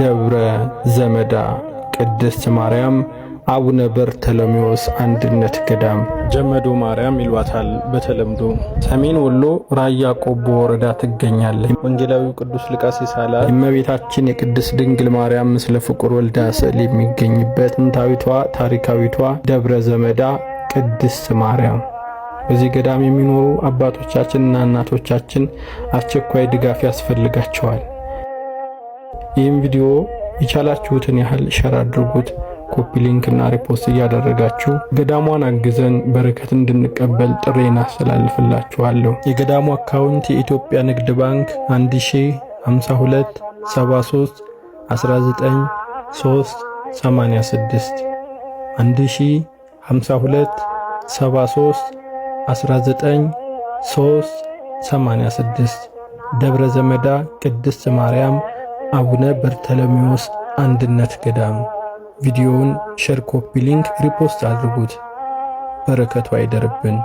ደብረ ዘመዳ ቅድስት ማርያም አቡነ በርተሎሜዎስ አንድነት ገዳም ጀመዶ ማርያም ይሏታል በተለምዶ። ሰሜን ወሎ ራያ ቆቦ ወረዳ ትገኛለች። ወንጌላዊው ቅዱስ ሉቃስ ይሳላል እመቤታችን የቅድስት ድንግል ማርያም ምስለ ፍቁር ወልዳ ስዕል የሚገኝበት ጥንታዊቷ ታሪካዊቷ ደብረ ዘመዳ ቅድስት ማርያም። በዚህ ገዳም የሚኖሩ አባቶቻችንና እናቶቻችን አስቸኳይ ድጋፍ ያስፈልጋቸዋል። ይህም ቪዲዮ የቻላችሁትን ያህል ሸር አድርጉት። ኮፒ ሊንክ እና ሪፖስት እያደረጋችሁ ገዳሟን አግዘን በረከት እንድንቀበል ጥሬን አስተላልፍላችኋለሁ። የገዳሙ አካውንት የኢትዮጵያ ንግድ ባንክ 1052 73 19 386 1052 73 19 386 ደብረ ዘመዳ ቅድስት ማርያም አቡነ በርተሎሜዎስ አንድነት ገዳም። ቪዲዮውን ሼር፣ ኮፒ ሊንክ፣ ሪፖስት አድርጉት። በረከቱ አይደርብን።